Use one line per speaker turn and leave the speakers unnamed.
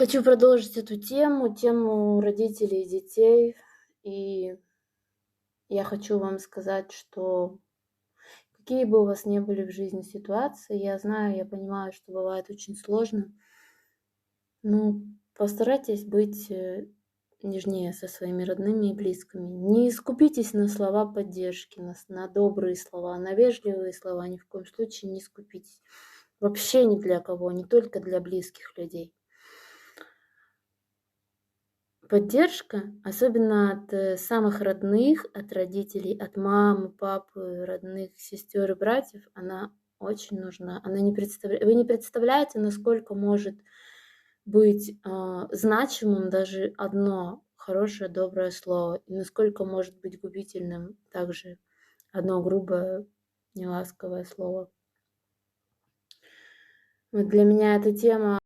Хочу продолжить эту тему родителей и детей. И я хочу вам сказать, что какие бы у вас ни были в жизни ситуации, я знаю, я понимаю, что бывает очень сложно. Ну, постарайтесь быть нежнее со своими родными и близкими. Не скупитесь на слова поддержки, на добрые слова, на вежливые слова. Ни в коем случае не скупитесь. Вообще ни для кого, не только для близких людей. Поддержка, особенно от самых родных, от родителей, от мамы, папы, родных, сестер и братьев, она очень нужна. Вы не представляете, насколько может быть значимым даже одно хорошее, доброе слово, и насколько может быть губительным также одно грубое, неласковое слово. Вот для меня эта тема